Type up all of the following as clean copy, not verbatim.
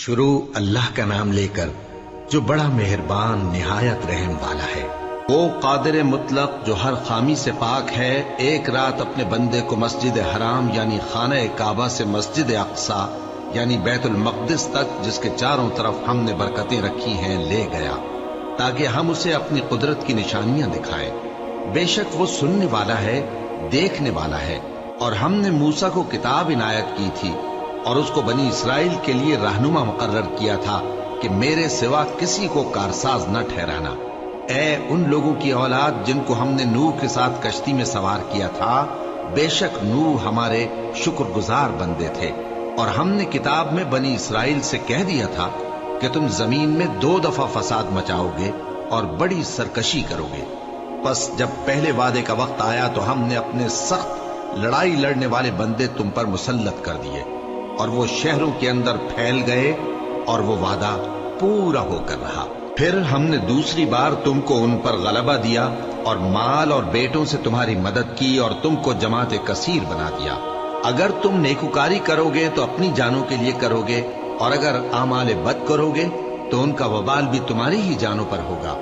شروع اللہ کا نام لے کر جو بڑا مہربان نہایت رحم والا ہے۔ وہ قادر مطلق جو ہر خامی سے پاک ہے، ایک رات اپنے بندے کو مسجد حرام یعنی خانہ کعبہ سے مسجد اقصی یعنی بیت المقدس تک، جس کے چاروں طرف ہم نے برکتیں رکھی ہیں، لے گیا تاکہ ہم اسے اپنی قدرت کی نشانیاں دکھائیں۔ بے شک وہ سننے والا ہے، دیکھنے والا ہے۔ اور ہم نے موسیٰ کو کتاب عنایت کی تھی اور اس کو بنی اسرائیل کے لیے رہنما مقرر کیا تھا کہ میرے سوا کسی کو کارساز نہ ٹھہرانا۔ اے ان لوگوں کی اولاد جن کو ہم نے نوح کے ساتھ کشتی میں سوار کیا تھا، بے شک نوح ہمارے شکر گزار بندے تھے۔ اور ہم نے کتاب میں بنی اسرائیل سے کہہ دیا تھا کہ تم زمین میں 2 دفعہ فساد مچاؤ گے اور بڑی سرکشی کرو گے۔ پس جب پہلے وعدے کا وقت آیا تو ہم نے اپنے سخت لڑائی لڑنے والے بندے تم پر مسلط کر دیے، اور وہ شہروں کے اندر پھیل گئے، اور وہ وعدہ پورا ہو کر رہا۔ پھر ہم نے دوسری بار تم کو ان پر غلبہ دیا اور مال اور بیٹوں سے تمہاری مدد کی اور تم کو جماعت کثیر بنا دیا۔ اگر تم نیکوکاری کرو گے تو اپنی جانوں کے لیے کرو گے، اور اگر اعمال بد کرو گے تو ان کا وبال بھی تمہاری ہی جانوں پر ہوگا۔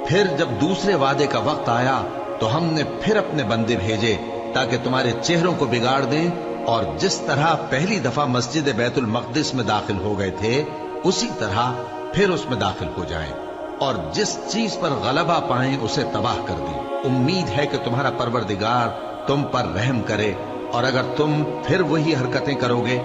پھر جب دوسرے وعدے کا وقت آیا تو ہم نے پھر اپنے بندے بھیجے تاکہ تمہارے چہروں کو بگاڑ دیں، اور جس طرح پہلی دفعہ مسجد بیت المقدس میں داخل ہو گئے تھے اسی طرح پھر اس میں داخل ہو جائیں، اور جس چیز پر غلبہ پائیں اسے تباہ کر دیں۔ امید ہے کہ تمہارا پروردگار تم پر رحم کرے، اور اگر تم پھر وہی حرکتیں کرو گے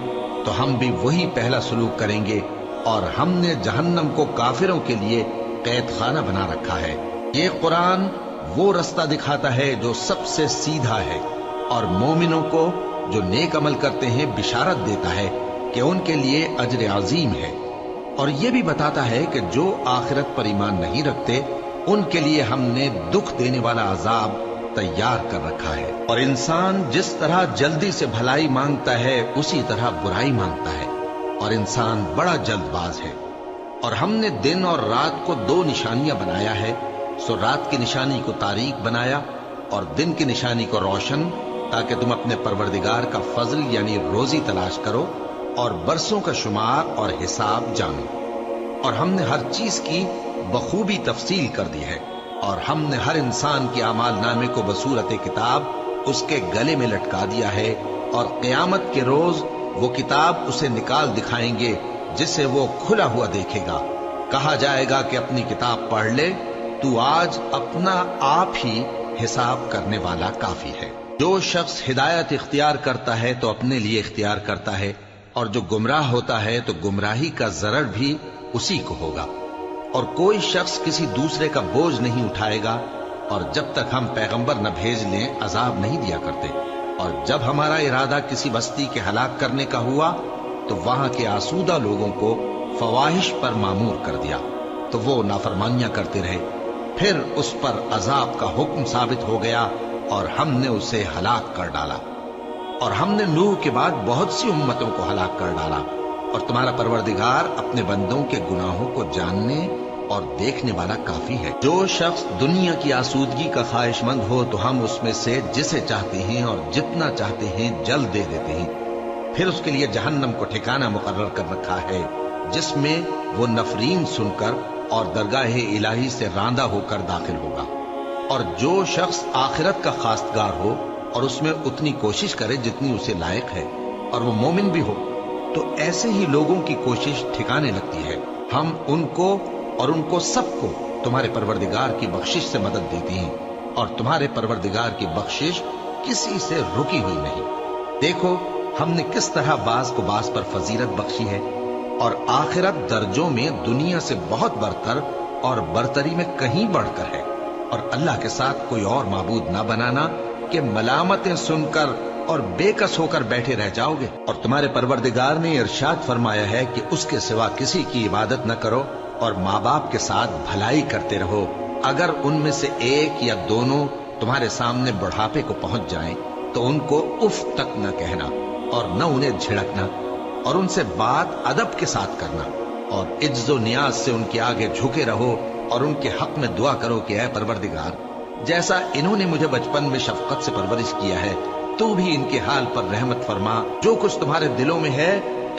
تو ہم بھی وہی پہلا سلوک کریں گے، اور ہم نے جہنم کو کافروں کے لیے قید خانہ بنا رکھا ہے۔ یہ قرآن وہ رستہ دکھاتا ہے جو سب سے سیدھا ہے، اور مومنوں کو جو نیک عمل کرتے ہیں بشارت دیتا ہے کہ ان کے لیے اجر عظیم ہے، اور یہ بھی بتاتا ہے کہ جو آخرت پر ایمان نہیں رکھتے ان کے لیے ہم نے دکھ دینے والا عذاب تیار کر رکھا ہے۔ اور انسان جس طرح جلدی سے بھلائی مانگتا ہے اسی طرح برائی مانگتا ہے، اور انسان بڑا جلد باز ہے۔ اور ہم نے دن اور رات کو 2 نشانیاں بنایا ہے، سو رات کی نشانی کو تاریک بنایا اور دن کی نشانی کو روشن، تاکہ تم اپنے پروردگار کا فضل یعنی روزی تلاش کرو اور برسوں کا شمار اور حساب جانو۔ اور ہم نے ہر چیز کی بخوبی تفصیل کر دی ہے، اور ہم نے ہر انسان کے اعمال نامے کو بصورت کتاب اس کے گلے میں لٹکا دیا ہے، اور قیامت کے روز وہ کتاب اسے نکال دکھائیں گے جسے وہ کھلا ہوا دیکھے گا۔ کہا جائے گا کہ اپنی کتاب پڑھ لے، تو آج اپنا آپ ہی حساب کرنے والا کافی ہے۔ جو شخص ہدایت اختیار کرتا ہے تو اپنے لیے اختیار کرتا ہے، اور جو گمراہ ہوتا ہے تو گمراہی کا ضرر بھی اسی کو ہوگا۔ اور کوئی شخص کسی دوسرے کا بوجھ نہیں اٹھائے گا، اور جب تک ہم پیغمبر نہ بھیج لیں عذاب نہیں دیا کرتے۔ اور جب ہمارا ارادہ کسی بستی کے ہلاک کرنے کا ہوا تو وہاں کے آسودہ لوگوں کو فواحش پر مامور کر دیا، تو وہ نافرمانیاں کرتے رہے۔ پھر اس پر عذاب کا حکم ثابت ہو گیا اور ہم نے اسے ہلاک کر ڈالا۔ اور ہم نے نوح کے بعد بہت سی امتوں کو ہلاک کر ڈالا، اور تمہارا پروردگار اپنے بندوں کے گناہوں کو جاننے اور دیکھنے والا کافی ہے۔ جو شخص دنیا کی آسودگی کا خواہش مند ہو تو ہم اس میں سے جسے چاہتے ہیں اور جتنا چاہتے ہیں جلد دے دیتے ہیں۔ پھر اس کے لیے جہنم کو ٹھکانہ مقرر کر رکھا ہے، جس میں وہ نفرین سن کر اور درگاہ الہی سے راندہ ہو کر داخل ہوگا۔ اور جو شخص آخرت کا خواستگار ہو اور اس میں اتنی کوشش کرے جتنی اسے لائق ہے، اور وہ مومن بھی ہو، تو ایسے ہی لوگوں کی کوشش ٹھکانے لگتی ہے۔ ہم ان کو اور ان کو سب کو تمہارے پروردگار کی بخشش سے مدد دیتی ہیں، اور تمہارے پروردگار کی بخشش کسی سے رکی ہوئی نہیں۔ دیکھو ہم نے کس طرح بعض کو بعض پر فضیلت بخشی ہے، اور آخرت درجوں میں دنیا سے بہت برتر اور برتری میں کہیں بڑھ کر ہے۔ اور اللہ کے ساتھ کوئی اور معبود نہ بنانا کہ ملامتیں سن کر اور بے کس ہو کر بیٹھے رہ جاؤ گے۔ اور تمہارے پروردگار نے ارشاد فرمایا ہے کہ اس کے سوا کسی کی عبادت نہ کرو، اور ماں باپ کے ساتھ بھلائی کرتے رہو۔ اگر ان میں سے ایک یا دونوں تمہارے سامنے بڑھاپے کو پہنچ جائیں تو ان کو اف تک نہ کہنا، اور نہ انہیں جھڑکنا، اور ان سے بات ادب کے ساتھ کرنا، اور عجز و نیاز سے ان کے آگے جھکے رہو، اور ان کے حق میں دعا کرو کہ اے پروردگار، جیسا انہوں نے مجھے بچپن میں شفقت سے پرورش کیا ہے، تو بھی ان کے حال پر رحمت فرما۔ جو کچھ تمہارے دلوں میں ہے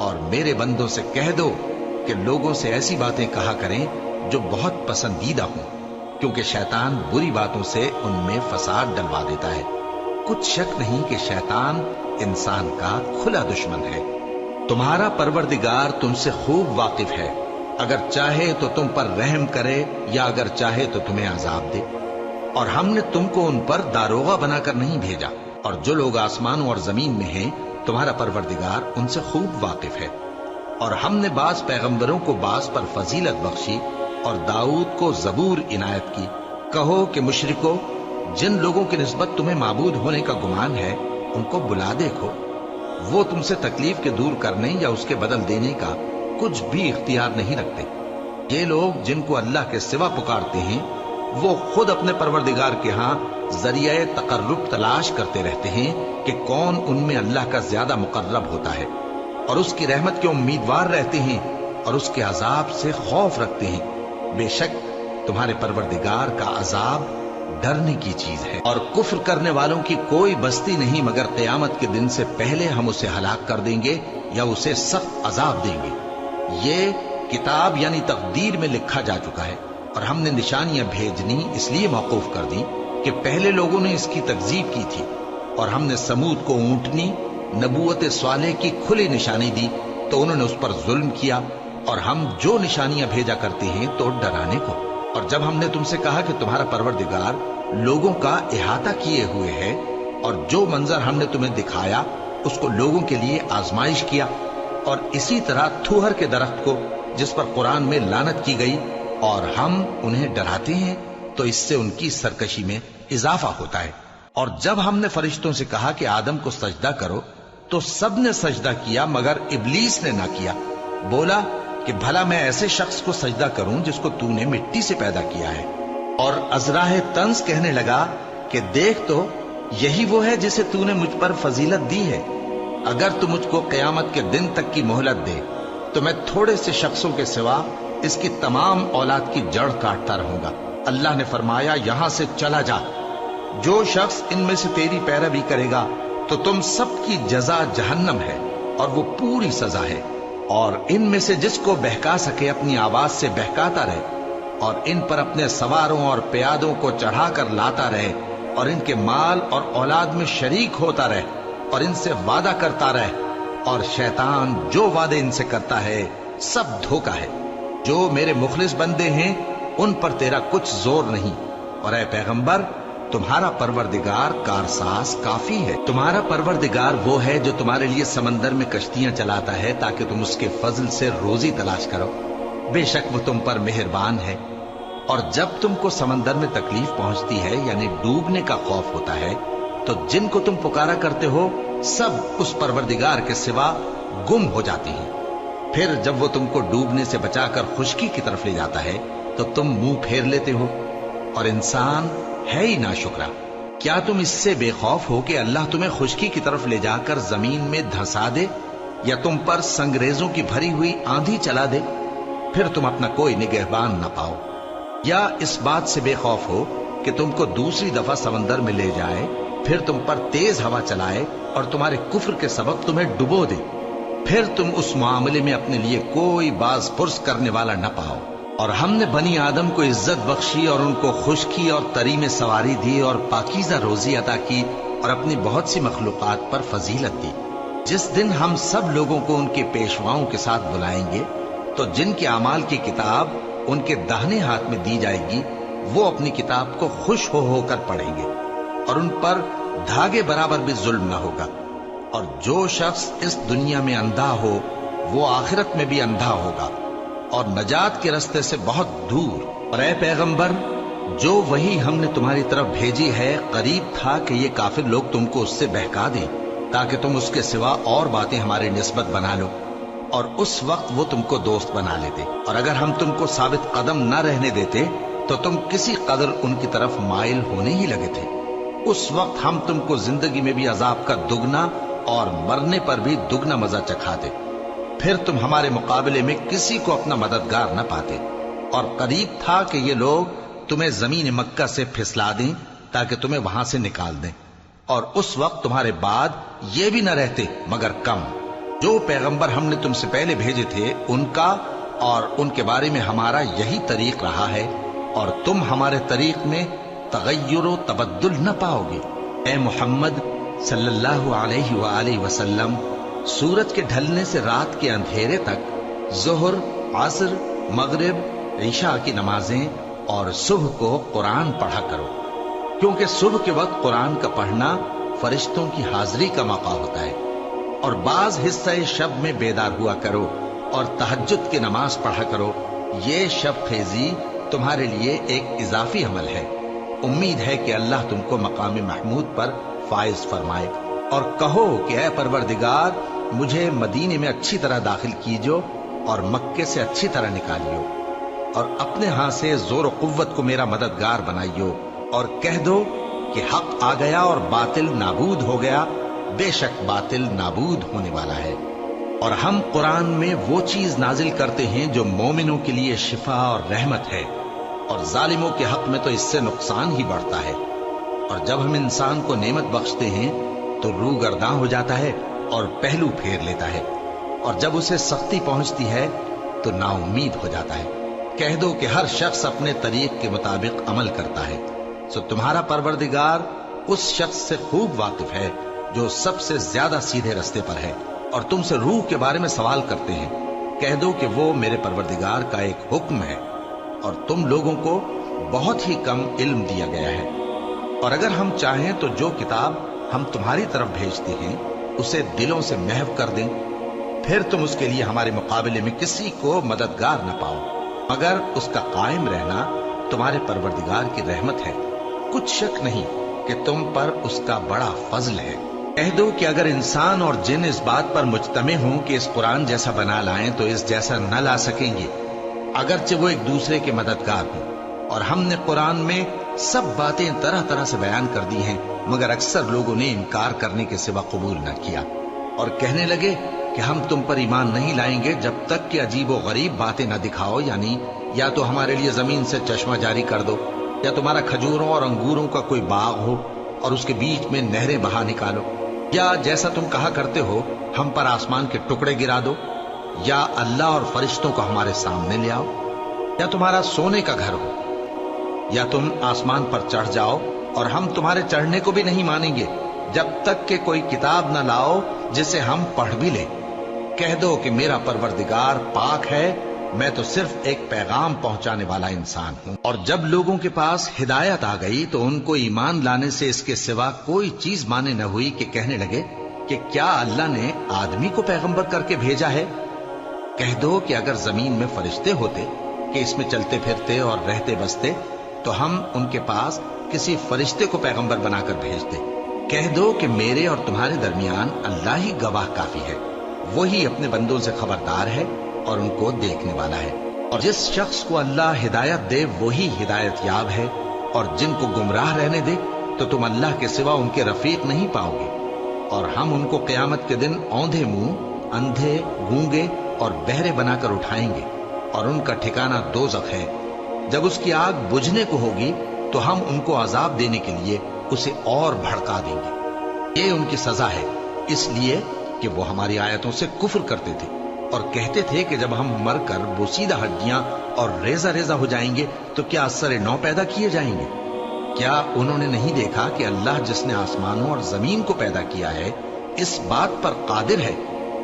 اور میرے بندوں سے کہہ دو کہ لوگوں سے ایسی باتیں کہا کریں جو بہت پسندیدہ ہوں، کیونکہ شیطان بری باتوں سے ان میں فساد ڈلوا دیتا ہے۔ کچھ شک نہیں کہ شیطان انسان کا کھلا دشمن ہے۔ تمہارا پروردگار تم سے خوب واقف ہے، اگر چاہے تو تم پر رحم کرے یا اگر چاہے تو تمہیں عذاب دے۔ اور ہم نے تم کو ان پر داروغہ بنا کر نہیں بھیجا، اور جو لوگ آسمانوں اور زمین میں ہیں تمہارا پروردگار ان سے خوب واقف ہے۔ اور ہم نے بعض پیغمبروں کو بعض پر فضیلت بخشی اور داؤد کو زبور عنایت کی۔ کہو کہ مشرکو، جن لوگوں کی نسبت تمہیں معبود ہونے کا گمان ہے ان کو بلا دیکھو، وہ تم سے تکلیف کے دور کرنے یا اس کے بدل دینے کا کچھ بھی اختیار نہیں رکھتے۔ یہ لوگ جن کو اللہ کے سوا پکارتے ہیں وہ خود اپنے پروردگار کے ہاں ذریعہ تقرب تلاش کرتے رہتے ہیں کہ کون ان میں اللہ کا زیادہ مقرب ہوتا ہے، اور اس کی رحمت کے امیدوار رہتے ہیں اور اس کے عذاب سے خوف رکھتے ہیں۔ بے شک تمہارے پروردگار کا عذاب ڈرنے کی چیز ہے، اور کفر کرنے والوں کی کوئی بستی نہیں مگر قیامت کے دن سے پہلے ہم اسے ہلاک کر دیں گے یا اسے سخت عذاب دیں گے۔ یہ کتاب یعنی تقدیر میں لکھا جا چکا ہے، اور ہم نے نشانیاں بھیجنی اس لیے موقوف کر دی کہ پہلے لوگوں نے اس کی تکذیب کی تھی، اور ہم نے سمود کو اونٹنی نبوت صالح کی کھلی نشانی دی تو انہوں نے اس پر ظلم کیا، اور ہم جو نشانیاں بھیجا کرتے ہیں تو ڈرانے کو۔ اور جب ہم نے تم سے کہا کہ تمہارا پروردگار لوگوں کا احاطہ کیے ہوئے ہے، اور جو منظر ہم نے تمہیں دکھایا اس کو لوگوں کے لیے آزمائش کیا، اور اسی طرح تھوہر کے درخت کو جس پر قرآن میں لعنت کی گئی، اور ہم انہیں ڈراتے ہیں تو اس سے ان کی سرکشی میں اضافہ ہوتا ہے۔ اور جب ہم نے فرشتوں سے کہا کہ آدم کو سجدہ کرو تو سب نے سجدہ کیا مگر ابلیس نے نہ کیا، بولا کہ بھلا میں ایسے شخص کو سجدہ کروں جس کو تو نے مٹی سے پیدا کیا ہے۔ اور ازراہ طنز کہنے لگا کہ دیکھ تو یہی وہ ہے جسے تو نے مجھ پر فضیلت دی ہے، اگر تو مجھ کو قیامت کے دن تک کی مہلت دے تو میں تھوڑے سے شخصوں کے سوا اس کی تمام اولاد کی جڑ کاٹتا رہوں گا۔ اللہ نے فرمایا یہاں سے چلا جا، جو شخص ان میں سے تیری پیروی کرے گا تو تم سب کی جزا جہنم ہے اور وہ پوری سزا ہے، اور ان میں سے جس کو بہکا سکے اپنی آواز سے بہکاتا رہے، اور ان پر اپنے سواروں اور پیادوں کو چڑھا کر لاتا رہے، اور ان کے مال اور اولاد میں شریک ہوتا رہے، اور ان سے وعدہ کرتا رہے، اور شیطان جو وعدے ان سے کرتا ہے سب دھوکا ہے۔ جو میرے مخلص بندے ہیں ان پر تیرا کچھ زور نہیں، اور اے پیغمبر تمہارا پروردگار کارساز کافی ہے۔ تمہارا پروردگار وہ ہے جو تمہارے لیے سمندر میں کشتیاں چلاتا ہے تاکہ تم اس کے فضل سے روزی تلاش کرو، بے شک وہ تم پر مہربان ہے۔ اور جب تم کو سمندر میں تکلیف پہنچتی ہے یعنی ڈوبنے کا خوف ہوتا ہے تو جن کو تم پکارا کرتے ہو سب اس پروردگار کے سوا گم ہو جاتی ہیں۔ پھر جب وہ تم کو ڈوبنے سے بچا کر خشکی کی طرف لے جاتا ہے تو تم منہ پھیر لیتے ہو، اور انسان ہے ہی ناشکرا۔ کیا تم اس سے بے خوف ہو کہ اللہ تمہیں خشکی کی طرف لے جا کر زمین میں دھسا دے یا تم پر سنگریزوں کی بھری ہوئی آندھی چلا دے، پھر تم اپنا کوئی نگہبان نہ پاؤ؟ یا اس بات سے بے خوف ہو کہ تم کو دوسری دفعہ سمندر میں لے جائے، پھر تم پر تیز ہوا چلائے اور تمہارے کفر کے سبب تمہیں ڈبو دے، پھر تم اس معاملے میں اپنے لیے کوئی باز پرس کرنے والا نہ پاؤ؟ اور ہم نے بنی آدم کو عزت بخشی اور ان کو خشکی اور تری میں سواری دی اور پاکیزہ روزی عطا کی اور اپنی بہت سی مخلوقات پر فضیلت دی۔ جس دن ہم سب لوگوں کو ان کے پیشواؤں کے ساتھ بلائیں گے تو جن کے اعمال کی کتاب ان کے داہنے ہاتھ میں دی جائے گی وہ اپنی کتاب کو خوش ہو کر پڑھیں گے، اور ان پر دھاگے برابر بھی ظلم نہ ہوگا۔ اور جو شخص اس دنیا میں اندھا ہو وہ آخرت میں بھی اندھا ہوگا اور نجات کے رستے سے بہت دور۔ اور اے پیغمبر جو وہی ہم نے تمہاری طرف بھیجی ہے قریب تھا کہ یہ کافر لوگ تم کو اس سے بہکا دیں تاکہ تم اس کے سوا اور باتیں ہماری نسبت بنا لو، اور اس وقت وہ تم کو دوست بنا لیتے، اور اگر ہم تم کو ثابت قدم نہ رہنے دیتے تو تم کسی قدر ان کی طرف مائل ہونے ہی لگے تھے۔ اس وقت ہم تم کو زندگی میں بھی عذاب کا دگنا اور مرنے پر بھی دگنا مزہ چکھاتے، پھر تم ہمارے مقابلے میں کسی کو اپنا مددگار نہ پاتے، اور قریب تھا کہ یہ لوگ تمہیں زمین مکہ سے پھسلا دیں تاکہ تمہیں وہاں سے نکال دیں، اور اس وقت تمہارے بعد یہ بھی نہ رہتے مگر کم۔ جو پیغمبر ہم نے تم سے پہلے بھیجے تھے ان کا اور ان کے بارے میں ہمارا یہی طریق رہا ہے، اور تم ہمارے طریق میں تغیر و تبدل نہ پاؤ گے۔ اے محمد صلی اللہ علیہ وآلہ وسلم، سورج کے ڈھلنے سے رات کے اندھیرے تک ظہر، عصر، مغرب، عشاء کی نمازیں اور صبح کو قرآن پڑھا کرو، کیونکہ صبح کے وقت قرآن کا پڑھنا فرشتوں کی حاضری کا موقع ہوتا ہے، اور بعض حصہ شب میں بیدار ہوا کرو اور تہجد کی نماز پڑھا کرو۔ یہ شب خیزی تمہارے لیے ایک اضافی عمل ہے۔ امید ہے کہ اللہ تم کو مقام محمود پر فائز فرمائے۔ اور کہو کہ اے پروردگار، مجھے مدینے میں اچھی طرح داخل کیجو اور مکے سے اچھی طرح نکالیو، اور اپنے ہاں سے زور و قوت کو میرا مددگار بنائیو، اور کہہ دو کہ حق آ گیا اور باطل نابود ہو گیا، بے شک باطل نابود ہونے والا ہے۔ اور ہم قرآن میں وہ چیز نازل کرتے ہیں جو مومنوں کے لیے شفا اور رحمت ہے، اور ظالموں کے حق میں تو اس سے نقصان ہی بڑھتا ہے۔ اور جب ہم انسان کو نعمت بخشتے ہیں تو روح گرداں ہو جاتا ہے اور پہلو پھیر لیتا ہے، اور جب اسے سختی پہنچتی ہے تو نا امید ہو جاتا ہے۔ کہہ دو کہ ہر شخص اپنے طریق کے مطابق عمل کرتا ہے، سو تمہارا پروردگار اس شخص سے خوب واقف ہے جو سب سے زیادہ سیدھے رستے پر ہے۔ اور تم سے روح کے بارے میں سوال کرتے ہیں، کہہ دو کہ وہ میرے پروردگار کا ایک حکم ہے، اور تم لوگوں کو بہت ہی کم علم دیا گیا ہے۔ اور اگر ہم چاہیں تو جو کتاب ہم تمہاری طرف بھیجتے ہیں اسے دلوں سے محو کر دیں، پھر تم اس کے لیے ہمارے مقابلے میں کسی کو مددگار نہ پاؤ، مگر اس کا قائم رہنا تمہارے پروردگار کی رحمت ہے۔ کچھ شک نہیں کہ تم پر اس کا بڑا فضل ہے۔ کہہ دو کہ اگر انسان اور جن اس بات پر مجتمع ہوں کہ اس قرآن جیسا بنا لائیں تو اس جیسا نہ لا سکیں گے، اگرچہ وہ ایک دوسرے کے مددگار ہوں۔ اور ہم نے قرآن میں سب باتیں طرح طرح سے بیان کر دی ہیں، مگر اکثر لوگوں نے انکار کرنے کے سوا قبول نہ کیا، اور کہنے لگے کہ ہم تم پر ایمان نہیں لائیں گے جب تک کہ عجیب و غریب باتیں نہ دکھاؤ، یعنی یا تو ہمارے لیے زمین سے چشمہ جاری کر دو، یا تمہارا کھجوروں اور انگوروں کا کوئی باغ ہو اور اس کے بیچ میں نہریں بہا نکالو، یا جیسا تم کہا کرتے ہو ہم پر آسمان کے ٹکڑے گرا دو، یا اللہ اور فرشتوں کو ہمارے سامنے لے آؤ، یا تمہارا سونے کا گھر ہو، یا تم آسمان پر چڑھ جاؤ اور ہم تمہارے چڑھنے کو بھی نہیں مانیں گے جب تک کہ کوئی کتاب نہ لاؤ جسے ہم پڑھ بھی لیں۔ کہہ دو کہ میرا پروردگار پاک ہے، میں تو صرف ایک پیغام پہنچانے والا انسان ہوں۔ اور جب لوگوں کے پاس ہدایت آ گئی تو ان کو ایمان لانے سے اس کے سوا کوئی چیز مانے نہ ہوئی کہ کہنے لگے کہ کیا اللہ نے آدمی کو پیغمبر کر کے بھیجا ہے؟ کہہ دو کہ اگر زمین میں فرشتے ہوتے کہ اس میں چلتے پھرتے اور رہتے بستے تو ہم ان کے پاس کسی فرشتے کو پیغمبر بنا کر بھیجتے۔ کہہ دو کہ میرے اور تمہارے درمیان اللہ ہی گواہ کافی ہے، وہی اپنے بندوں سے خبردار ہے اور ان کو دیکھنے والا ہے۔ اور جس شخص کو اللہ ہدایت دے وہی ہدایت یاب ہے، اور جن کو گمراہ رہنے دے تو تم اللہ کے سوا ان کے رفیق نہیں پاؤ گے۔ اور ہم ان کو قیامت کے دن اوندھے منہ، اندھے، گونگے اور بہرے بنا کر اٹھائیں گے، اور ان کا ٹھکانہ دوزخ ہے۔ جب اس کی آگ بجھنے کو ہوگی تو ہم ان کو عذاب دینے کے لیے اسے اور بھڑکا دیں گے۔ یہ ان کی سزا ہے، اس لیے کہ وہ ہماری آیتوں سے کفر کرتے تھے اور کہتے تھے کہ جب ہم مر کر بوسیدہ ہڈیاں اور ریزہ ریزہ ہو جائیں گے تو کیا سر نو پیدا کیے جائیں گے؟ کیا انہوں نے نہیں دیکھا کہ اللہ جس نے آسمانوں اور زمین کو پیدا کیا ہے اس بات پر قادر ہے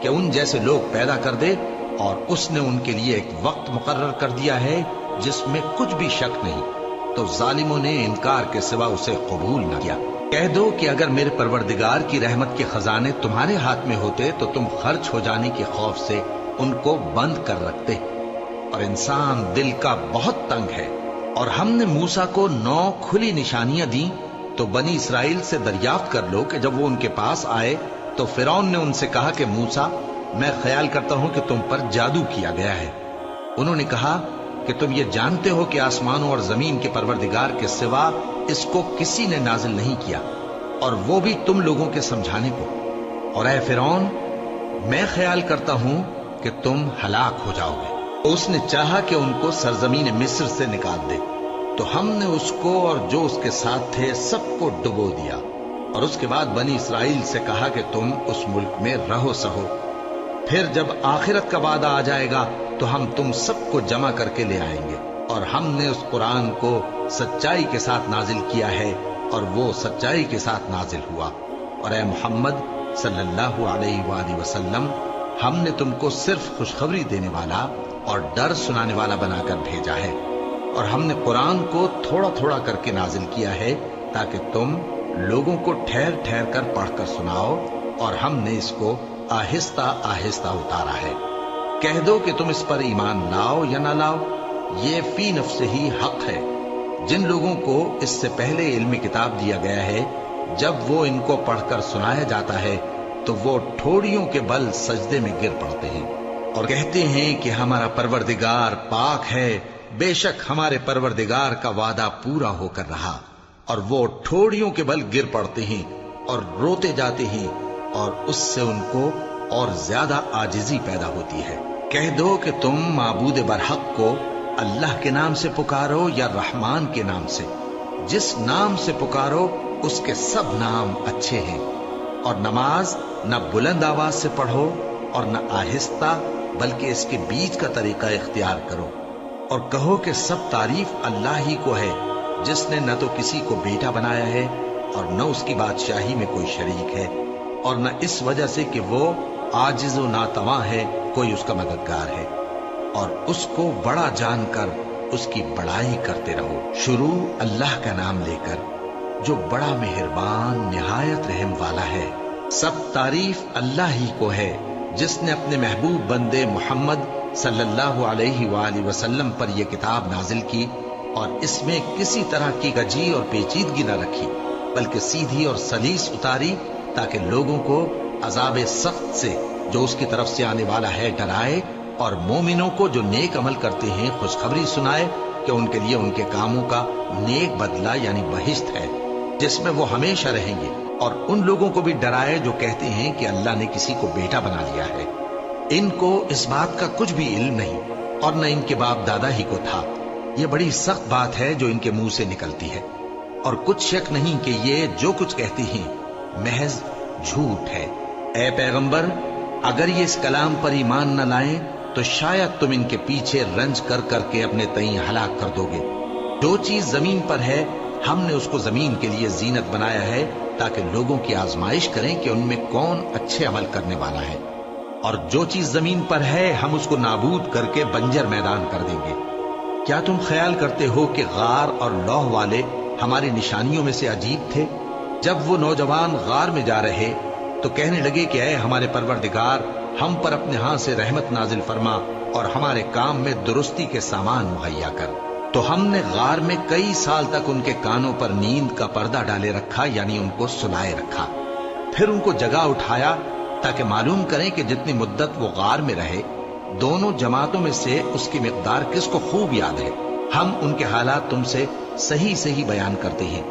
کہ ان جیسے لوگ پیدا کر دے، اور اس نے ان کے لیے ایک وقت مقرر کر دیا ہے جس میں کچھ بھی شک نہیں، تو ظالموں نے انکار کے سوا اسے قبول نہ کیا۔ کہہ دو کہ اگر میرے پروردگار کی رحمت کے خزانے تمہارے ہاتھ میں ہوتے تو تم خرچ ہو جانے کے خوف سے ان کو بند کر رکھتے، اور انسان دل کا بہت تنگ ہے۔ اور ہم نے موسیٰ کو 9 کھلی نشانیاں دیں تو بنی اسرائیل سے دریافت کر لو کہ جب وہ ان کے پاس آئے تو فرعون نے ان سے کہا کہ موسیٰ، میں خیال کرتا ہوں کہ تم پر جادو کیا گیا ہے۔ انہوں نے کہا کہ تم یہ جانتے ہو کہ آسمانوں اور زمین کے پروردگار کے سوا اس کو کسی نے نازل نہیں کیا، اور وہ بھی تم لوگوں کے سمجھانے کو۔ اور اے فرعون، میں خیال کرتا ہوں کہ تم ہلاک ہو جاؤ گے۔ اس نے چاہا کہ ان کو سرزمین مصر سے نکال دے، تو ہم نے اس کو اور جو اس کے ساتھ تھے سب کو ڈبو دیا، اور اس کے بعد بنی اسرائیل سے کہا کہ تم اس ملک میں رہو سہو۔ پھر جب آخرت کا وعدہ آ جائے گا تو ہم تم سب کو جمع کر کے لے آئیں گے، اور ہم نے اس قرآن کو سچائی کے ساتھ نازل کیا ہے اور وہ سچائی کے ساتھ نازل ہوا۔ اور اے محمد صلی اللہ علیہ وآلہ وسلم، ہم نے تم کو صرف خوشخبری دینے والا اور ڈر سنانے والا بنا کر بھیجا ہے، اور ہم نے قرآن کو تھوڑا تھوڑا کر کے نازل کیا ہے تاکہ تم لوگوں کو ٹھہر ٹھہر کر پڑھ کر سناؤ، اور ہم نے اس کو آہستہ آہستہ اتارا ہے۔ کہہ دو کہ تم اس پر ایمان لاؤ یا نہ لاؤ، یہ فی نفس ہی حق ہے۔ جن لوگوں کو اس سے پہلے علم کتاب دیا گیا ہے، جب وہ ان کو پڑھ کر سنایا جاتا ہے تو وہ ٹھوڑیوں کے بل سجدے میں گر پڑتے ہیں اور کہتے ہیں کہ ہمارا پروردگار پاک ہے، بے شک ہمارے پروردگار کا وعدہ پورا ہو کر رہا، اور وہ ٹھوڑیوں کے بل گر پڑتے ہیں اور روتے جاتے ہیں، اور اس سے ان کو اور زیادہ عاجزی پیدا ہوتی ہے۔ کہہ دو کہ تم معبود برحق کو اللہ کے نام سے پکارو یا رحمان کے نام سے، جس نام سے پکارو اس کے سب نام اچھے ہیں، اور نماز نہ بلند آواز سے پڑھو اور نہ آہستہ، بلکہ اس کے بیچ کا طریقہ اختیار کرو، اور کہو کہ سب تعریف اللہ ہی کو ہے، جس نے نہ تو کسی کو بیٹا بنایا ہے اور نہ اس کی بادشاہی میں کوئی شریک ہے، اور نہ اس وجہ سے کہ وہ عاجز و ناتواں ہے کوئی اس کا مددگار ہے، اور اس کو بڑا جان کر اس کی بڑائی کرتے رہو۔ شروع اللہ کا نام لے کر جو بڑا مہربان نہایت رحم والا ہے۔ سب تعریف اللہ ہی کو ہے جس نے اپنے محبوب بندے محمد صلی اللہ علیہ وآلہ وسلم پر یہ کتاب نازل کی، اور اس میں کسی طرح کی گجی اور پیچیدگی نہ رکھی، بلکہ سیدھی اور سلیس اتاری تاکہ لوگوں کو عذاب سخت سے جو اس کی طرف سے آنے والا ہے ڈرائے، اور مومنوں کو جو نیک عمل کرتے ہیں خوشخبری سنائے کہ ان کے لیے ان کے کاموں کا نیک بدلہ یعنی بہشت ہے جس میں وہ ہمیشہ رہیں گے، اور ان لوگوں کو بھی ڈرائے جو کہتے ہیں کہ اللہ نے کسی کو بیٹا بنا لیا ہے۔ ان کو اس بات کا کچھ بھی علم نہیں، اور نہ ان کے باپ دادا ہی کو تھا۔ یہ بڑی سخت بات ہے جو ان کے منہ سے نکلتی ہے، اور کچھ شک نہیں کہ یہ جو کچھ کہتے ہیں محض جھوٹ ہے۔ اے پیغمبر، اگر یہ اس کلام پر ایمان نہ لائیں تو شاید تم ان کے پیچھے رنج کر کر کے اپنے تئیں ہلاک کر دو گے۔ جو چیز زمین پر ہے ہم نے اس کو زمین کے لیے زینت بنایا ہے تاکہ لوگوں کی آزمائش کریں کہ ان میں کون اچھے عمل کرنے والا ہے، اور جو چیز زمین پر ہے ہم اس کو نابود کر کے بنجر میدان کر دیں گے۔ کیا تم خیال کرتے ہو کہ غار اور لوح والے ہماری نشانیوں میں سے عجیب تھے؟ جب وہ نوجوان غار میں جا رہے تو کہنے لگے کہ اے ہمارے پروردگار، ہم پر اپنے ہاں سے رحمت نازل فرما اور ہمارے کام میں درستی کے سامان مہیا کر۔ تو ہم نے غار میں کئی سال تک ان کے کانوں پر نیند کا پردہ ڈالے رکھا، یعنی ان کو سلائے رکھا، پھر ان کو جگا اٹھایا تاکہ معلوم کریں کہ جتنی مدت وہ غار میں رہے دونوں جماعتوں میں سے اس کی مقدار کس کو خوب یاد ہے۔ ہم ان کے حالات تم سے صحیح صحیح بیان کرتے ہیں۔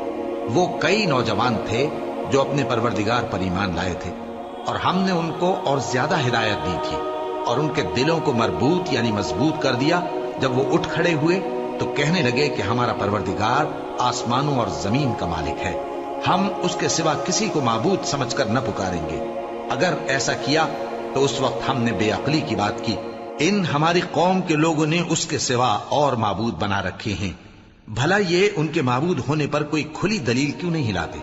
وہ کئی نوجوان تھے جو اپنے پروردگار پر ایمان لائے تھے، اور ہم نے ان کو اور زیادہ ہدایت دی تھی، اور ان کے دلوں کو مربوط یعنی مضبوط کر دیا۔ جب وہ اٹھ کھڑے ہوئے تو کہنے لگے کہ ہمارا پروردگار آسمانوں اور زمین کا مالک ہے، ہم اس کے سوا کسی کو معبود سمجھ کر نہ پکاریں گے۔ اگر ایسا کیا تو اس وقت ہم نے بے عقلی کی بات کی۔ ان ہماری قوم کے لوگوں نے اس کے سوا اور معبود بنا رکھے ہیں، بھلا یہ ان کے معبود ہونے پر کوئی کھلی دلیل کیوں نہیں لاتے؟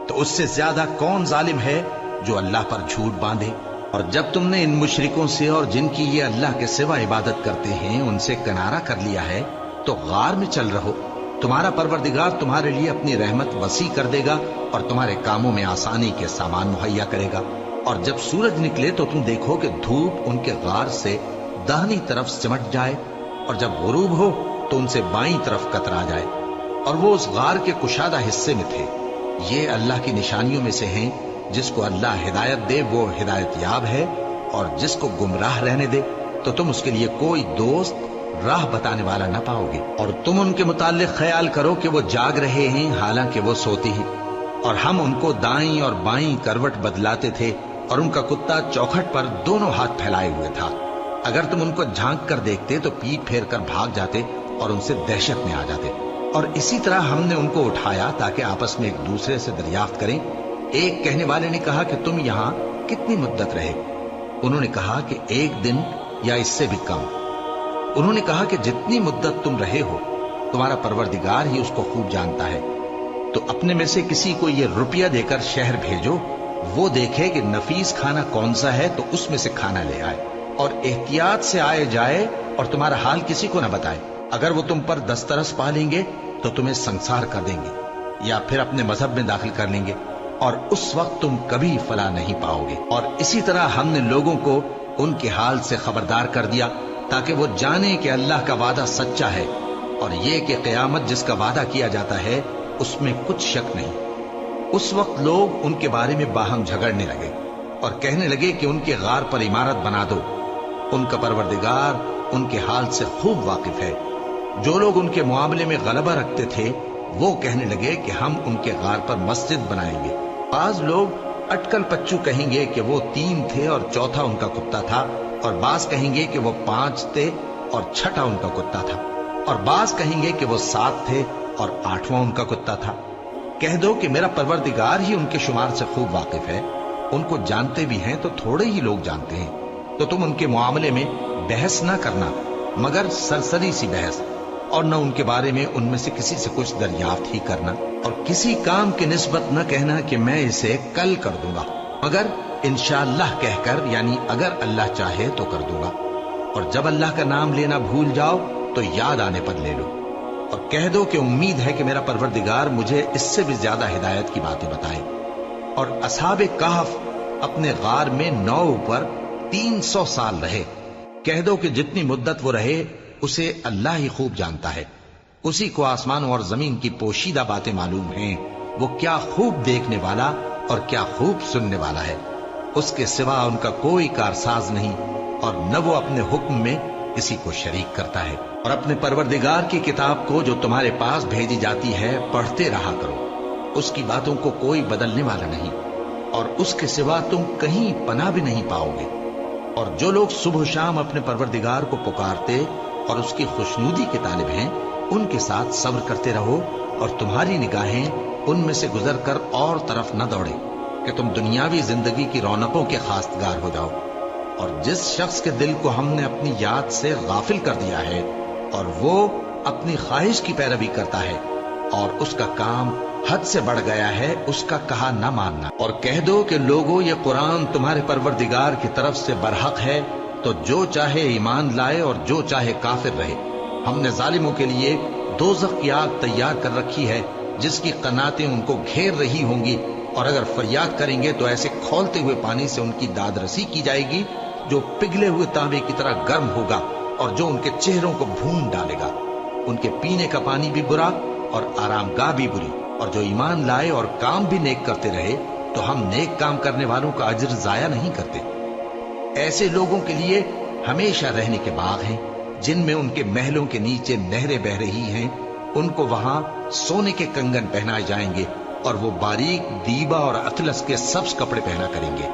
تو اس سے زیادہ کون ظالم ہے جو اللہ پر جھوٹ باندھے؟ اور جب تم نے ان مشرکوں سے اور جن کی یہ اللہ کے سوا عبادت کرتے ہیں ان سے کنارہ کر لیا ہے تو غار میں چل رہو، تمہارا پروردگار تمہارے لیے اپنی رحمت وسیع کر دے گا اور تمہارے کاموں میں آسانی کے سامان مہیا کرے گا۔ اور جب سورج نکلے تو تم دیکھو کہ دھوپ ان کے غار سے داہنی طرف سمٹ جائے، اور جب غروب ہو تو ان سے بائیں طرف کترا جائے، اور وہ اس غار کے کشادہ حصے میں تھے۔ یہ اللہ کی نشانیوں میں سے ہیں، جس کو اللہ ہدایت دے وہ ہدایت یاب ہے، اور جس کو گمراہ رہنے دے تو تم اس کے لیے کوئی دوست راہ بتانے والا نہ پاؤ گے۔ اور تم ان کے متعلق خیال کرو کہ وہ جاگ رہے ہیں حالانکہ وہ سوتے ہیں، اور ہم ان کو دائیں اور بائیں کروٹ بدلاتے تھے، اور ان کا کتا چوکھٹ پر دونوں ہاتھ پھیلائے ہوئے تھا۔ اگر تم ان کو جھانک کر دیکھتے تو پیٹ پھیر کر بھاگ جاتے اور ان سے دہشت میں آ جاتے۔ اور اسی طرح ہم نے ان کو اٹھایا تاکہ آپس میں ایک دوسرے سے دریافت کریں۔ ایک کہنے والے نے کہا کہ تم یہاں کتنی مدت رہے؟ انہوں نے کہا کہ 1 دن یا اس سے بھی کم۔ انہوں نے کہا کہ جتنی مدت تم رہے ہو تمہارا پروردگار ہی اس کو خوب جانتا ہے، تو اپنے میں سے کسی کو یہ روپیہ دے کر شہر بھیجو، وہ دیکھے کہ نفیس کھانا کون سا ہے تو اس میں سے کھانا لے آئے، اور احتیاط سے آئے جائے اور تمہارا حال کسی کو نہ بتائے۔ اگر وہ تم پر دسترس پا لیں گے تو تمہیں سنسار کر دیں گے یا پھر اپنے مذہب میں داخل کر لیں گے، اور اس وقت تم کبھی فلاح نہیں پاؤ گے۔ اور اسی طرح ہم نے لوگوں کو ان کے حال سے خبردار کر دیا تاکہ وہ جانیں کہ اللہ کا وعدہ سچا ہے، اور یہ کہ قیامت جس کا وعدہ کیا جاتا ہے اس میں کچھ شک نہیں۔ اس وقت لوگ ان کے بارے میں باہم جھگڑنے لگے اور کہنے لگے کہ ان کے غار پر عمارت بنا دو۔ ان کا پروردگار ان کے حال سے خوب واقف ہے۔ جو لوگ ان کے معاملے میں غلبہ رکھتے تھے وہ کہنے لگے کہ ہم ان کے غار پر مسجد بنائیں گے۔ بعض لوگ اٹکل پچو کہیں گے کہ وہ 3 تھے اور چوتھا ان کا کتا تھا، اور بعض کہیں گے کہ وہ 5 تھے اور چھٹا ان کا کتا تھا، اور بعض کہیں گے کہ وہ 7 تھے اور 8واں ان کا کتا تھا۔ کہہ دو کہ میرا پروردگار ہی ان کے شمار سے خوب واقف ہے، ان کو جانتے بھی ہیں تو تھوڑے ہی لوگ جانتے ہیں۔ تو تم ان کے معاملے میں بحث نہ کرنا مگر سرسری سی بحث، اور نہ ان کے بارے میں ان میں سے کسی سے کچھ دریافت ہی کرنا، اور کسی کام کی نسبت نہ کہنا کہ میں اسے کل کر دوں گا، مگر انشاءاللہ کہہ کر، یعنی اگر اللہ چاہے تو کر دوں گا، اور جب اللہ کا نام لینا بھول جاؤ تو یاد آنے پر لے لو، اور کہہ دو کہ امید ہے کہ میرا پروردگار مجھے اس سے بھی زیادہ ہدایت کی باتیں بتائے۔ اور اصحاب کہف اپنے غار میں 9 پر 300 سال رہے۔ کہہ دو کہ جتنی مدت وہ رہے اسے اللہ ہی خوب جانتا ہے، اسی کو آسمانوں اور زمین کی پوشیدہ باتیں معلوم ہیں، وہ کیا خوب دیکھنے والا اور کیا خوب سننے والا ہے۔ اس کے سوا ان کا کوئی کارساز نہیں، اور نہ وہ اپنے حکم میں کسی کو شریک کرتا ہے۔ اور اپنے پروردگار کی کتاب کو جو تمہارے پاس بھیجی جاتی ہے پڑھتے رہا کرو، اس کی باتوں کو کوئی بدلنے والا نہیں، اور اس کے سوا تم کہیں پناہ بھی نہیں پاؤ گے۔ اور جو لوگ صبح و شام اپنے پروردگار کو پکارتے اور اس کی خوشنودی کے طالب ہیں، ان کے ساتھ صبر کرتے رہو، اور تمہاری نگاہیں ان میں سے گزر کر اور طرف نہ دوڑے کہ تم دنیاوی زندگی کی رونقوں کے خواستگار ہو جاؤ۔ اور جس شخص کے دل کو ہم نے اپنی یاد سے غافل کر دیا ہے اور وہ اپنی خواہش کی پیروی کرتا ہے اور اس کا کام حد سے بڑھ گیا ہے، اس کا کہا نہ ماننا۔ اور کہہ دو کہ لوگوں، یہ قرآن تمہارے پروردگار کی طرف سے برحق ہے، تو جو چاہے ایمان لائے اور جو چاہے کافر رہے۔ ہم نے ظالموں کے لیے دوزخ کی آگ تیار کر رکھی ہے جس کی قناتیں ان کو گھیر رہی ہوں گی، اور اگر فریاد کریں گے تو ایسے کھولتے ہوئے پانی سے ان کی داد رسی کی جائے گی جو پگھلے ہوئے تانبے کی طرح گرم ہوگا اور جو ان کے چہروں کو بھون ڈالے گا۔ ان کے پینے کا پانی بھی برا اور آرام گاہ بھی بری، اور جو ایمان لائے اور کام بھی نیک کرتے رہے تو ہم نیک کام کرنے والوں کا اجر ضائع نہیں کرتے۔ ایسے لوگوں کے لیے ہمیشہ رہنے کے باغ ہیں جن میں ان کے محلوں کے نیچے نہریں بہ رہی ہیں، ان کو وہاں سونے کے کنگن پہنائے جائیں گے، اور وہ باریک دیبا اور اطلس کے سبز کپڑے پہنا کریں گے،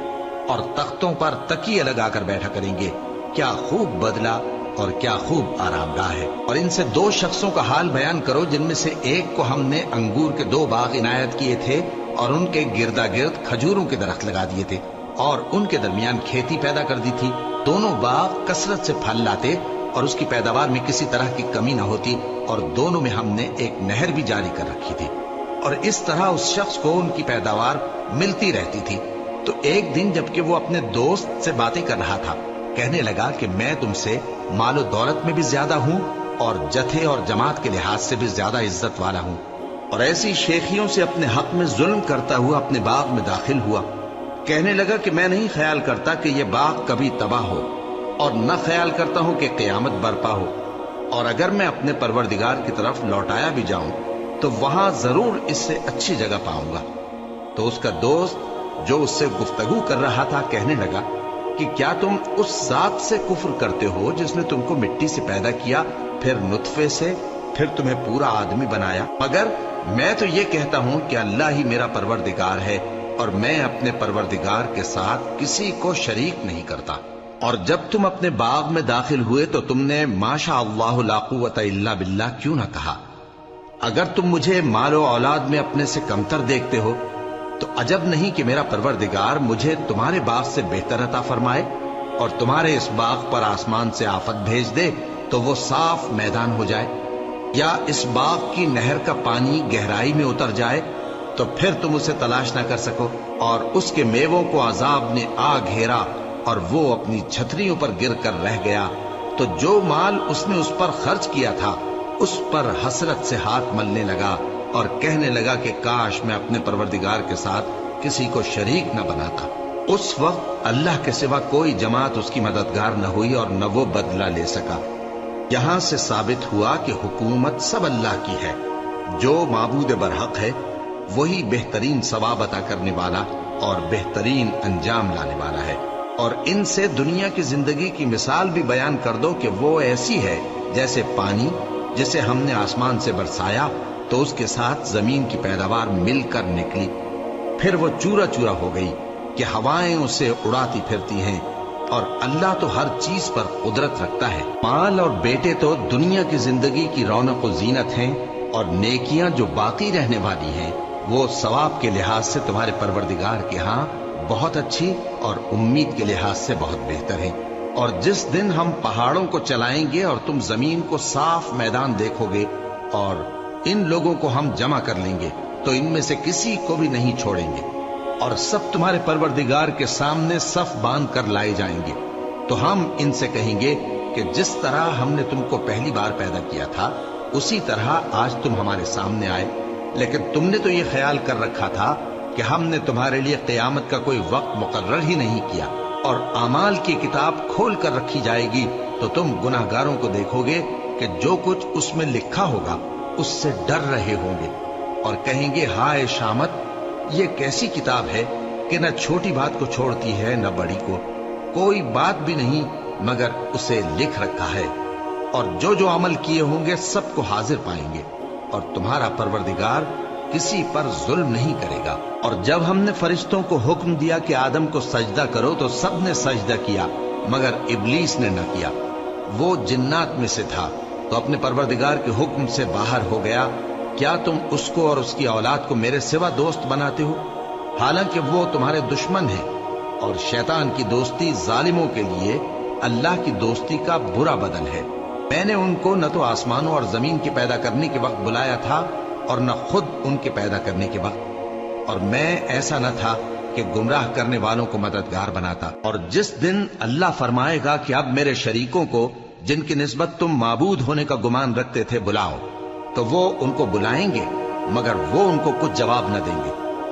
اور تختوں پر تکیے لگا کر بیٹھا کریں گے۔ کیا خوب بدلہ اور کیا خوب آرام گاہ ہے۔ اور ان سے 2 شخصوں کا حال بیان کرو جن میں سے ایک کو ہم نے انگور کے 2 باغ عنایت کیے تھے اور ان کے گردا گرد کھجوروں کے درخت لگا دیے تھے، اور ان کے درمیان کھیتی پیدا کر دی تھی۔ دونوں باغ کثرت سے پھل لاتے اور اس کی پیداوار میں کسی طرح کی کمی نہ ہوتی، اور دونوں میں ہم نے ایک نہر بھی جاری کر رکھی تھی، اور اس طرح اس شخص کو ان کی پیداوار ملتی رہتی تھی۔ تو ایک دن جبکہ وہ اپنے دوست سے باتیں کر رہا تھا، کہنے لگا کہ میں تم سے مال و دولت میں بھی زیادہ ہوں اور جتھے اور جماعت کے لحاظ سے بھی زیادہ عزت والا ہوں، اور ایسی شیخیوں سے اپنے حق میں ظلم کرتا ہوا اپنے باغ میں داخل ہوا۔ کہنے لگا کہ میں نہیں خیال کرتا کہ یہ باغ کبھی تباہ ہو، اور نہ خیال کرتا ہوں کہ قیامت برپا ہو، اور اگر میں اپنے پروردگار کی طرف لوٹایا بھی جاؤں تو وہاں ضرور اس سے اچھی جگہ پاؤں گا۔ تو اس کا دوست جو اس سے گفتگو کر رہا تھا کہنے لگا کہ کیا تم اس ذات سے کفر کرتے ہو جس نے تم کو مٹی سے پیدا کیا، پھر نطفے سے، پھر تمہیں پورا آدمی بنایا؟ مگر میں تو یہ کہتا ہوں کہ اللہ ہی میرا پروردگار ہے، اور میں اپنے پروردگار کے ساتھ کسی کو شریک نہیں کرتا۔ اور جب تم اپنے باغ میں داخل ہوئے تو تم نے ما شاء اللہ لا قوت الا باللہ کیوں نہ کہا؟ اگر تم مجھے مال و اولاد میں اپنے سے کمتر دیکھتے ہو تو عجب نہیں کہ میرا پروردگار مجھے تمہارے باغ سے بہتر عطا فرمائے۔ اور تمہارے اس باغ پر آسمان سے آفت بھیج دے تو وہ صاف میدان ہو جائے، یا اس باغ کی نہر کا پانی گہرائی میں اتر جائے تو پھر تم اسے تلاش نہ کر سکو، اور اس کے میووں کو عذاب نے آ گھیرا اور وہ اپنی چھتریوں پر گر کر رہ گیا، تو جو مال اس نے اس پر خرچ کیا تھا اس پر حسرت سے ہاتھ ملنے لگا اور کہنے لگا کہ کاش میں اپنے پروردگار کے ساتھ کسی کو شریک نہ بناتا۔ اس وقت اللہ کے سوا کوئی جماعت اس کی مددگار نہ ہوئی اور نہ وہ بدلہ لے سکا۔ یہاں سے ثابت ہوا کہ حکومت سب اللہ کی ہے، جو معبود برحق ہے وہی بہترین ثواب عطا کرنے والا اور بہترین انجام لانے والا ہے۔ اور ان سے دنیا کی زندگی کی مثال بھی بیان کر دو کہ وہ ایسی ہے جیسے پانی جسے ہم نے آسمان سے برسایا تو اس کے ساتھ زمین کی پیداوار مل کر نکلی، پھر وہ چورا چورا ہو گئی کہ ہوائیں اسے اڑاتی پھرتی ہیں، اور اللہ تو ہر چیز پر قدرت رکھتا ہے۔ مال اور بیٹے تو دنیا کی زندگی کی رونق و زینت ہیں، اور نیکیاں جو باقی رہنے والی ہیں وہ ثواب کے لحاظ سے تمہارے پروردگار کے ہاں بہت اچھی اور امید کے لحاظ سے بہت بہتر ہیں۔ اور جس دن ہم پہاڑوں کو چلائیں گے اور تم زمین کو صاف میدان دیکھو گے، اور ان لوگوں کو ہم جمع کر لیں گے تو ان میں سے کسی کو بھی نہیں چھوڑیں گے، اور سب تمہارے پروردگار کے سامنے صف باندھ کر لائے جائیں گے، تو ہم ان سے کہیں گے کہ جس طرح ہم نے تم کو پہلی بار پیدا کیا تھا اسی طرح آج تم ہمارے سامنے آئے، لیکن تم نے تو یہ خیال کر رکھا تھا کہ ہم نے تمہارے لیے قیامت کا کوئی وقت مقرر ہی نہیں کیا، اور اعمال کی کتاب کھول کر رکھی جائے گی تو تم گناہگاروں کو دیکھو گے کہ جو کچھ اس میں لکھا ہوگا اس سے ڈر رہے ہوں گے، اور کہیں گے ہائے شامت، یہ کیسی کتاب ہے کہ نہ چھوٹی بات کو چھوڑتی ہے نہ بڑی کو، کوئی بات بھی نہیں مگر اسے لکھ رکھا ہے، اور جو جو عمل کیے ہوں گے سب کو حاضر پائیں گے، اور تمہارا پروردگار کسی پر ظلم نہیں کرے گا۔ اور جب ہم نے فرشتوں کو حکم دیا کہ آدم کو سجدہ کرو تو سب نے سجدہ کیا مگر ابلیس نے نہ کیا، وہ جنات میں سے تھا تو اپنے پروردگار کے حکم سے باہر ہو گیا۔ کیا تم اس کو اور اس کی اولاد کو میرے سوا دوست بناتے ہو، حالانکہ وہ تمہارے دشمن ہیں، اور شیطان کی دوستی ظالموں کے لیے اللہ کی دوستی کا برا بدل ہے۔ میں نے ان کو نہ تو آسمانوں اور زمین کے پیدا کرنے کے وقت بلایا تھا اور نہ خود ان کے پیدا کرنے کے وقت، اور میں ایسا نہ تھا کہ گمراہ کرنے والوں کو مددگار بناتا۔ اور جس دن اللہ فرمائے گا کہ اب میرے شریکوں کو جن کی نسبت تم معبود ہونے کا گمان رکھتے تھے بلاؤ، تو وہ ان کو بلائیں گے مگر وہ ان کو کچھ جواب نہ دیں گے،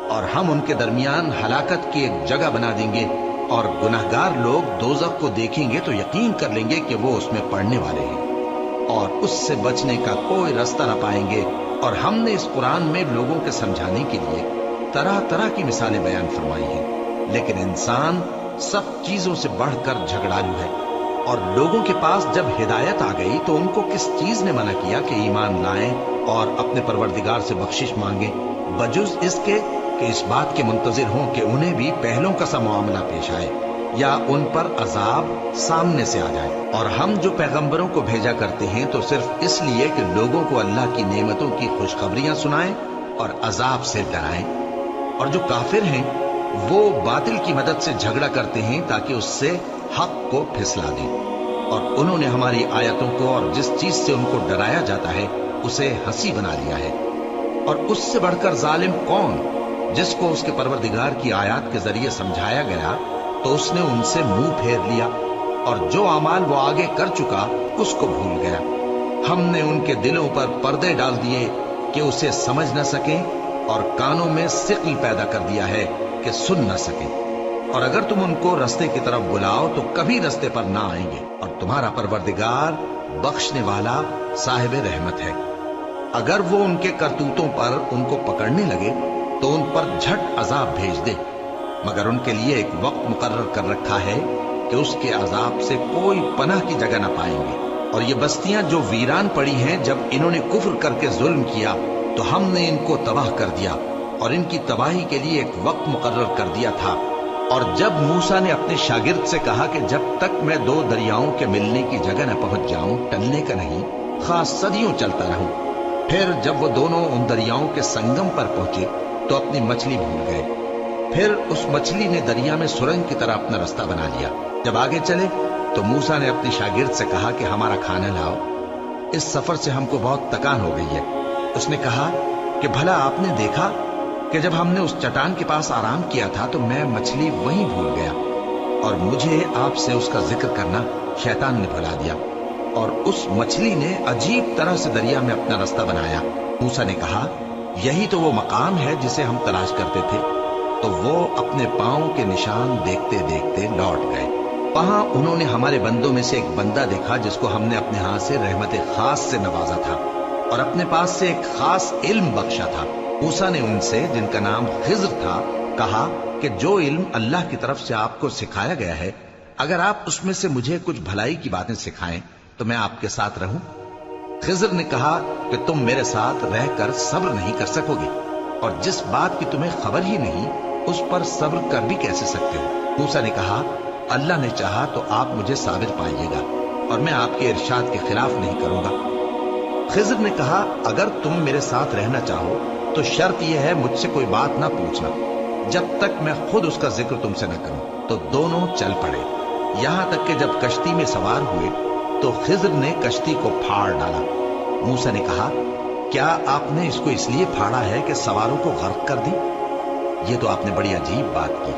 اور ہم ان کے درمیان ہلاکت کی ایک جگہ بنا دیں گے، اور گناہگار لوگ دوزخ کو دیکھیں گے تو یقین کر لیں گے کہ وہ اس میں پڑنے والے ہیں، اور اس سے بچنے کا کوئی راستہ نہ پائیں گے۔ اور ہم نے اس قرآن میں لوگوں کے سمجھانے کے لیے طرح طرح کی مثالیں بیان فرمائی ہیں، لیکن انسان سب چیزوں سے بڑھ کر جھگڑالو ہے، اور لوگوں کے پاس جب ہدایت آ گئی تو ان کو کس چیز نے منع کیا کہ ایمان لائیں اور اپنے پروردگار سے بخشش مانگیں، بجز اس کے کہ اس بات کے منتظر ہوں کہ انہیں بھی پہلوں کا سا معاملہ پیش آئے یا ان پر عذاب سامنے سے آ جائے۔ اور ہم جو پیغمبروں کو بھیجا کرتے ہیں تو صرف اس لیے کہ لوگوں کو اللہ کی نعمتوں کی خوشخبریاں سنائیں اور عذاب سے ڈرائیں، اور جو کافر ہیں وہ باطل کی مدد سے جھگڑا کرتے ہیں تاکہ اس سے حق کو پھسلا دیں، اور انہوں نے ہماری آیتوں کو اور جس چیز سے ان کو ڈرایا جاتا ہے اسے ہنسی بنا لیا ہے۔ اور اس سے بڑھ کر ظالم کون، جس کو اس کے پروردگار کی آیات کے ذریعے سمجھایا گیا تو اس نے ان سے منہ پھیر لیا، اور جو اعمال وہ آگے کر چکا اس کو بھول گیا۔ ہم نے ان کے دلوں پر پردے ڈال دیے کہ اسے سمجھ نہ سکیں، اور کانوں میں ثقل پیدا کر دیا ہے کہ سن نہ سکیں، اور اگر تم ان کو رستے کی طرف بلاؤ تو کبھی رستے پر نہ آئیں گے، اور تمہارا پروردگار بخشنے والا صاحب رحمت ہے۔ اگر وہ ان کے کرتوتوں پر ان کو پکڑنے لگے تو ان پر جھٹ عذاب بھیج دے، مگر ان کے لیے ایک وقت مقرر کر رکھا ہے کہ اس کے عذاب سے کوئی پناہ کی جگہ نہ پائیں گے۔ اور یہ بستیاں جو ویران پڑی ہیں، جب انہوں نے کفر کر کے ظلم کیا تو ہم نے ان کو تباہ کر دیا، اور ان کی تباہی کے لیے ایک وقت مقرر کر دیا تھا۔ اور جب موسیٰ نے اپنے شاگرد سے کہا کہ جب تک میں دو دریاؤں کے ملنے کی جگہ نہ پہنچ جاؤں ٹلنے کا نہیں، خاص صدیوں چلتا رہوں، پھر جب وہ دونوں ان دریاؤں کے سنگم پر پہنچے تو اپنی مچھلی بھول گئے، پھر اس مچھلی نے دریا میں سرنگ کی طرح اپنا راستہ بنا لیا۔ جب آگے چلے تو موسیٰ نے اپنی شاگرد سے کہا کہ ہمارا کھانا لاؤ، اس سفر سے ہم کو بہت تکان ہو گئی ہے۔ اس نے کہا کہ بھلا آپ نے دیکھا کہ جب ہم نے اس چٹان کے پاس آرام کیا تھا تو میں مچھلی وہیں بھول گیا، اور مجھے آپ سے اس کا ذکر کرنا شیطان نے بھلا دیا، اور اس مچھلی نے عجیب طرح سے دریا میں اپنا راستہ بنایا۔ موسیٰ نے کہا یہی تو وہ مقام ہے جسے ہم تلاش کرتے تھے۔ تو وہ اپنے پاؤں کے نشان دیکھتے دیکھتے لوٹ گئے۔ وہاں انہوں نے ہمارے بندوں میں سے ایک بندہ دیکھا جس کو ہم نے اپنے ہاتھ سے رحمت خاص سے نوازا تھا اور اپنے پاس سے ایک خاص علم بخشا تھا۔ موسیٰ نے ان سے جن کا نام خضر تھا کہا کہ جو علم اللہ کی طرف سے آپ کو سکھایا گیا ہے، اگر آپ اس میں سے مجھے کچھ بھلائی کی باتیں سکھائیں تو میں آپ کے ساتھ رہوں۔ خضر نے کہا کہ تم میرے ساتھ رہ کر صبر نہیں کر سکو گے، اور جس بات کی تمہیں خبر ہی نہیں اس پر صبر کر بھی کیسے سکتے ہو؟ موسیٰ نے کہا اللہ نے چاہا تو آپ مجھے صابر پائیے گا، اور میں آپ کے ارشاد کے خلاف نہیں کروں گا۔ خضر نے کہا اگر تم میرے ساتھ رہنا چاہو تو شرط یہ ہے مجھ سے کوئی بات نہ پوچھنا جب تک میں خود اس کا ذکر تم سے نہ کروں۔ تو دونوں چل پڑے، یہاں تک کہ جب کشتی میں سوار ہوئے تو خضر نے کشتی کو پھاڑ ڈالا۔ موسیٰ نے کہا کیا آپ نے اس کو اس لیے پھاڑا ہے کہ سواروں کو غرق کر دی؟ یہ تو آپ نے بڑی عجیب بات کی۔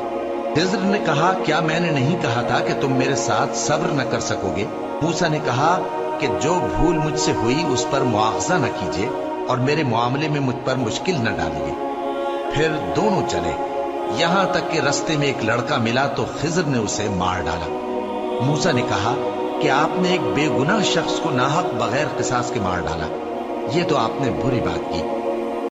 خضر نے کہا کیا میں نے نہیں کہا تھا کہ تم میرے ساتھ صبر نہ کر سکو گے؟ موسیٰ نے کہا کہ جو بھول مجھ سے ہوئی اس پر مواخذہ نہ کیجیے اور میرے معاملے میں مجھ پر مشکل نہ ڈالیے۔ پھر دونوں چلے، یہاں تک کہ رستے میں ایک لڑکا ملا تو خضر نے اسے مار ڈالا۔ موسیٰ نے کہا کہ آپ نے ایک بے گناہ شخص کو ناحق بغیر قصاص کے مار ڈالا، یہ تو آپ نے بری بات کی۔